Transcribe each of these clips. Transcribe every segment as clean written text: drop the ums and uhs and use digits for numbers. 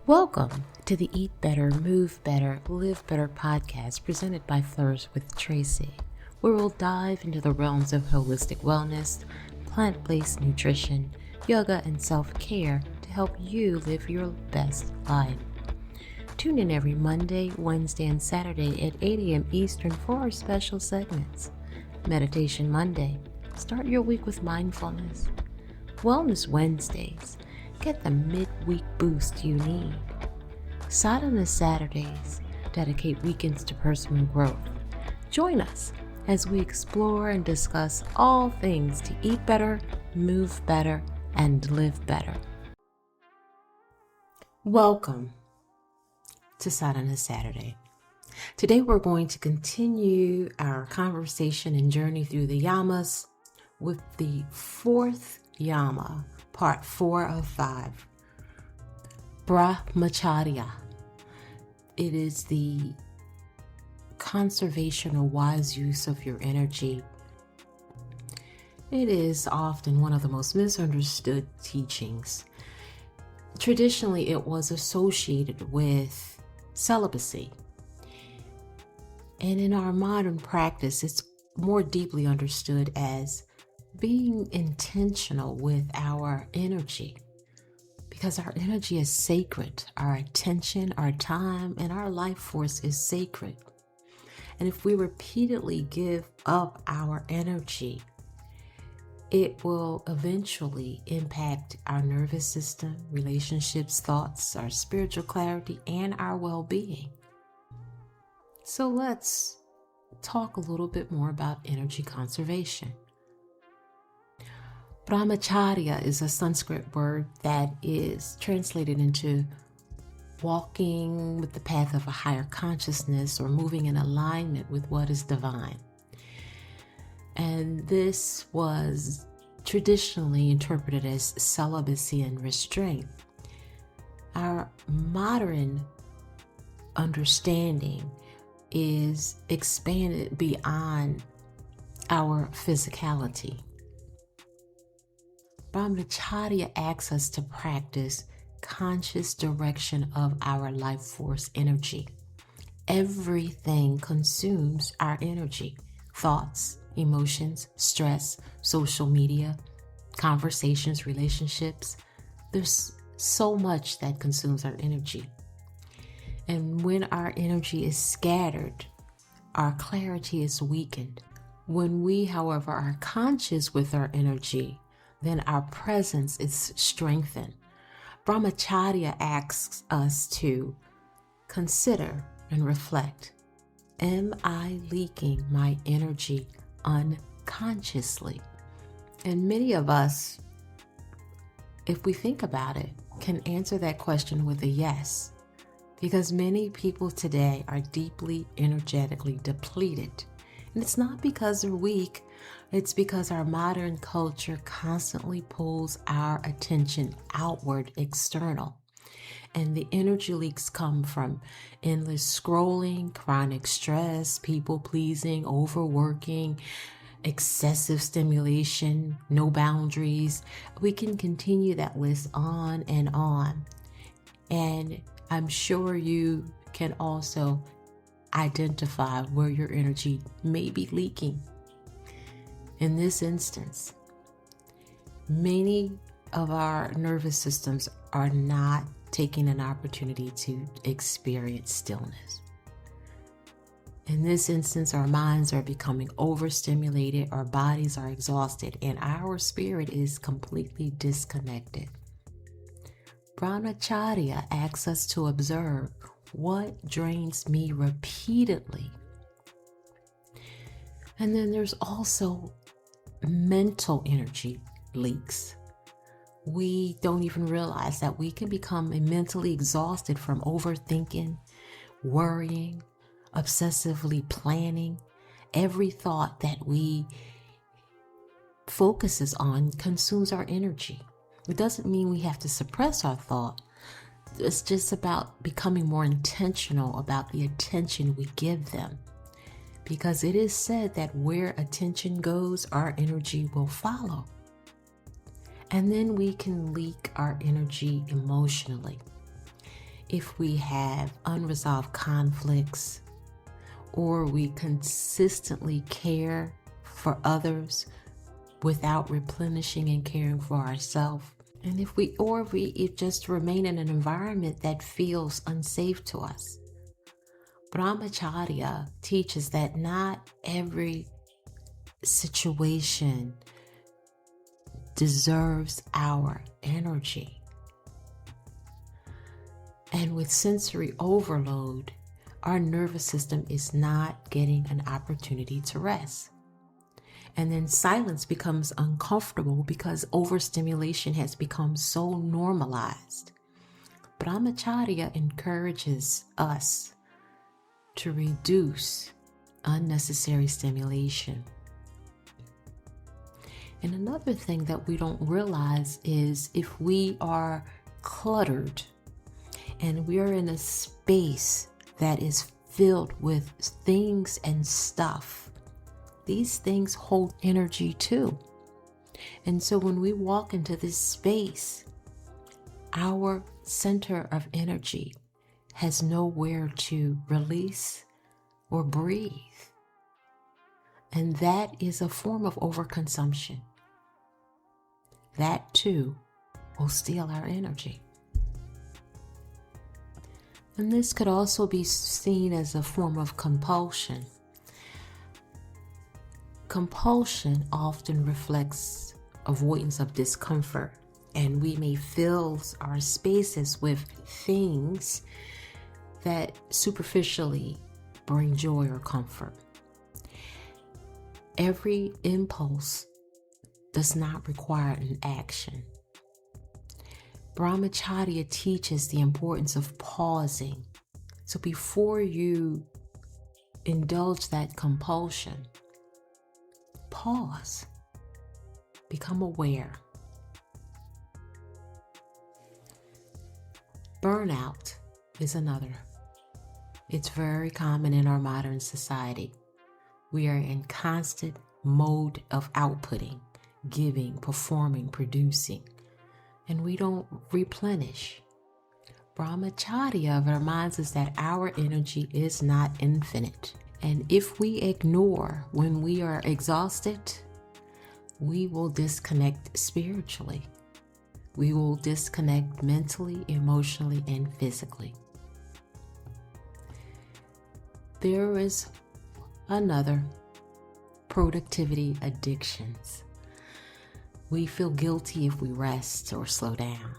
Welcome to the Eat Better, Move Better, Live Better podcast presented by Flourish with Tracy, where we'll dive into the realms of holistic wellness, plant-based nutrition, yoga, and self-care to help you live your best life. Tune in every Monday, Wednesday, and Saturday at 8 a.m. Eastern for our special segments. Meditation Monday. Start your week with mindfulness. Wellness Wednesdays. Get the midweek boost you need. Sadhana Saturdays. Dedicate weekends to personal growth. Join us as we explore and discuss all things to eat better, move better, and live better. Welcome to Sadhana Saturday. Today we're going to continue our conversation and journey through the Yamas with the fourth Yama, part 4 of 5, Brahmacharya. It is the conservation or wise use of your energy. It is often one of the most misunderstood teachings. Traditionally, it was associated with celibacy. And in our modern practice, it's more deeply understood as being intentional with our energy, because our energy is sacred. Our attention, our time, and our life force is sacred. And if we repeatedly give up our energy, it will eventually impact our nervous system, relationships, thoughts, our spiritual clarity, and our well-being. So let's talk a little bit more about energy conservation. Brahmacharya is a Sanskrit word that is translated into walking with the path of a higher consciousness or moving in alignment with what is divine. And this was traditionally interpreted as celibacy and restraint. Our modern understanding is expanded beyond our physicality. Brahmacharya asks us to practice conscious direction of our life force energy. Everything consumes our energy: thoughts, emotions, stress, social media, conversations, relationships. There's so much that consumes our energy. And when our energy is scattered, our clarity is weakened. When we, however, are conscious with our energy, then our presence is strengthened. Brahmacharya asks us to consider and reflect. Am I leaking my energy unconsciously? And many of us, if we think about it, can answer that question with a yes. Because many people today are deeply energetically depleted. And it's not because they're weak, it's because our modern culture constantly pulls our attention outward, external. And the energy leaks come from endless scrolling, chronic stress, people-pleasing, overworking, excessive stimulation, no boundaries. We can continue that list on and on. And I'm sure you can also identify where your energy may be leaking. In this instance, many of our nervous systems are not taking an opportunity to experience stillness. In this instance, our minds are becoming overstimulated, our bodies are exhausted, and our spirit is completely disconnected. Brahmacharya asks us to observe what drains me repeatedly. And then there's also mental energy leaks. We don't even realize that we can become mentally exhausted from overthinking, worrying, obsessively planning. Every thought that we focuses on consumes our energy. It doesn't mean we have to suppress our thought. It's just about becoming more intentional about the attention we give them. Because it is said that where attention goes, our energy will follow. And then we can leak our energy emotionally. if we have unresolved conflicts, or we consistently care for others without replenishing and caring for ourselves. And if we just remain in an environment that feels unsafe to us. Brahmacharya teaches that not every situation deserves our energy. And with sensory overload, our nervous system is not getting an opportunity to rest. And then silence becomes uncomfortable because overstimulation has become so normalized. Brahmacharya encourages us to reduce unnecessary stimulation. And another thing that we don't realize is if we are cluttered and we are in a space that is filled with things and stuff, these things hold energy too. And so when we walk into this space, our center of energy has nowhere to release or breathe. And that is a form of overconsumption. That too will steal our energy. And this could also be seen as a form of compulsion. Compulsion often reflects avoidance of discomfort, and we may fill our spaces with things that superficially bring joy or comfort. Every impulse does not require an action. Brahmacharya teaches the importance of pausing. So before you indulge that compulsion, pause, become aware. Burnout is another. It's very common in our modern society. We are in constant mode of outputting, giving, performing, producing, and we don't replenish. Brahmacharya reminds us that our energy is not infinite. And if we ignore when we are exhausted, we will disconnect spiritually. We will disconnect mentally, emotionally, and physically. There is another, productivity addictions. We feel guilty if we rest or slow down.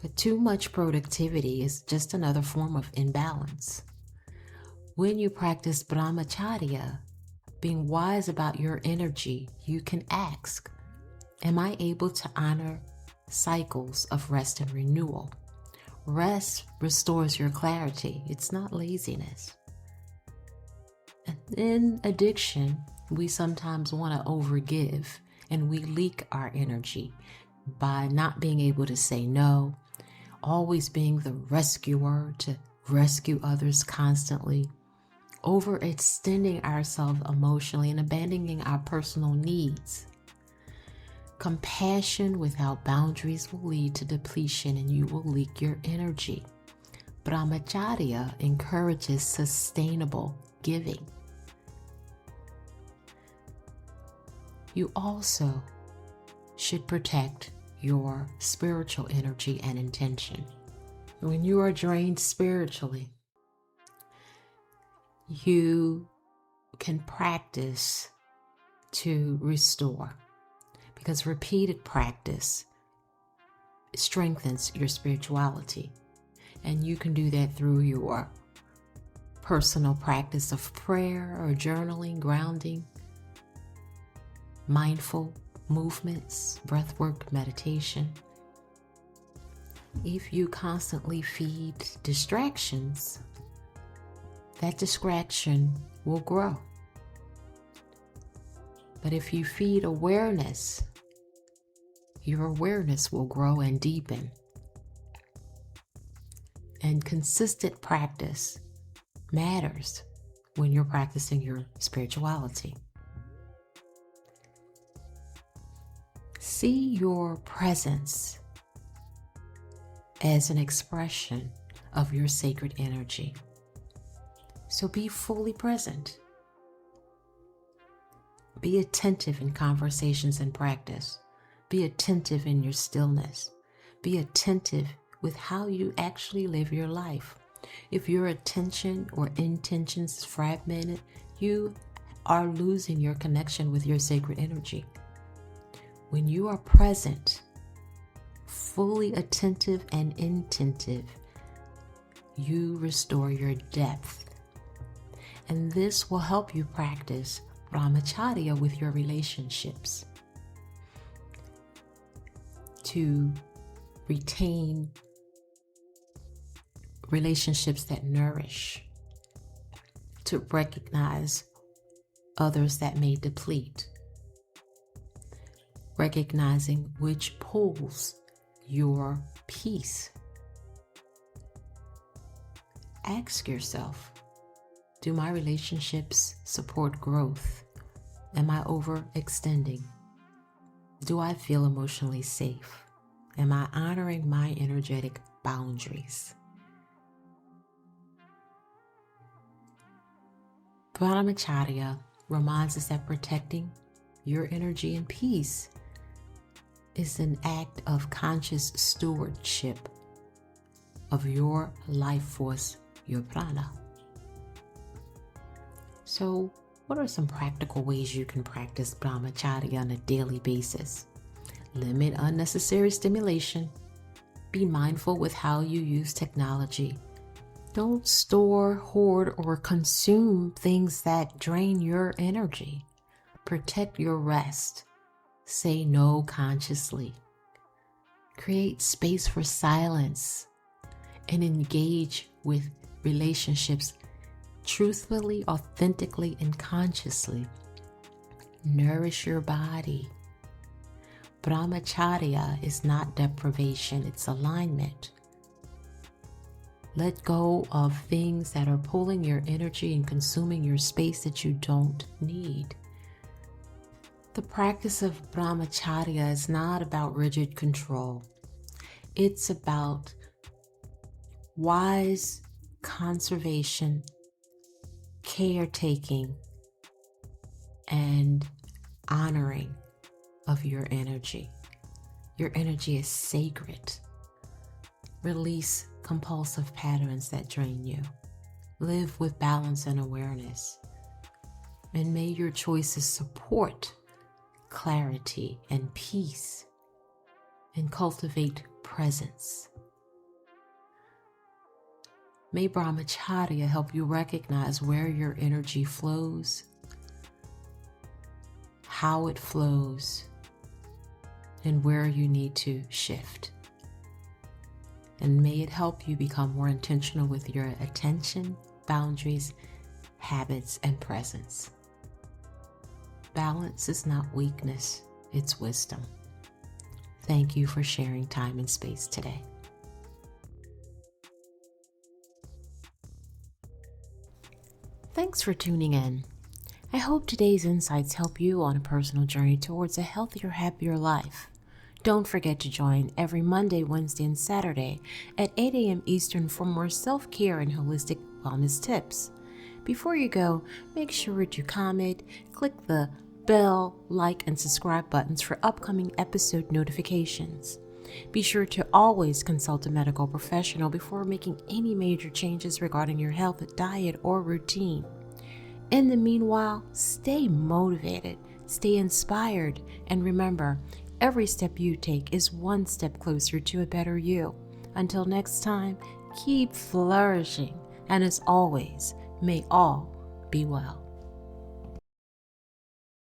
But too much productivity is just another form of imbalance. When you practice Brahmacharya, being wise about your energy, you can ask, am I able to honor cycles of rest and renewal? Rest restores your clarity. It's not laziness. And in addiction, we sometimes want to overgive, and we leak our energy by not being able to say no, always being the rescuer to rescue others constantly, overextending ourselves emotionally and abandoning our personal needs. Compassion without boundaries will lead to depletion, and you will leak your energy. Brahmacharya encourages sustainable giving. You also should protect your spiritual energy and intention. When you are drained spiritually, you can practice to restore, because repeated practice strengthens your spirituality. And you can do that through your personal practice of prayer or journaling, grounding, mindful movements, breathwork, meditation. If you constantly feed distractions, that distraction will grow. But if you feed awareness, your awareness will grow and deepen. And consistent practice matters when you're practicing your spirituality. See your presence as an expression of your sacred energy. So be fully present. Be attentive in conversations and practice. Be attentive in your stillness. Be attentive with how you actually live your life. If your attention or intentions is fragmented, you are losing your connection with your sacred energy. When you are present, fully attentive and intentive, you restore your depth. And this will help you practice Brahmacharya with your relationships to retain relationships that nourish, to recognize others that may deplete, recognizing which pulls your peace. Ask yourself, do my relationships support growth? Am I overextending? Do I feel emotionally safe? Am I honoring my energetic boundaries? Brahmacharya reminds us that protecting your energy and peace is an act of conscious stewardship of your life force, your prana. So, what are some practical ways you can practice Brahmacharya on a daily basis? Limit unnecessary stimulation. Be mindful with how you use technology. Don't store, hoard, or consume things that drain your energy. Protect your rest. Say no consciously. Create space for silence and engage with relationships truthfully, authentically, and consciously. Nourish your body. Brahmacharya is not deprivation, it's alignment. Let go of things that are pulling your energy and consuming your space that you don't need. The practice of Brahmacharya is not about rigid control. It's about wise conservation, caretaking, and honoring of your energy. Your energy is sacred. Release compulsive patterns that drain you. Live with balance and awareness. And may your choices support clarity and peace and cultivate presence. May Brahmacharya help you recognize where your energy flows, how it flows, and where you need to shift. And may it help you become more intentional with your attention, boundaries, habits, and presence. Balance is not weakness, it's wisdom. Thank you for sharing time and space today. Thanks for tuning in. I hope today's insights help you on a personal journey towards a healthier, happier life. Don't forget to join every Monday, Wednesday, and Saturday at 8 a.m. Eastern for more self-care and holistic wellness tips. Before you go, make sure to comment, click the bell, like, and subscribe buttons for upcoming episode notifications. Be sure to always consult a medical professional before making any major changes regarding your health, diet, or routine. In the meanwhile, stay motivated, stay inspired, and remember, every step you take is one step closer to a better you. Until next time, keep flourishing, and as always, may all be well.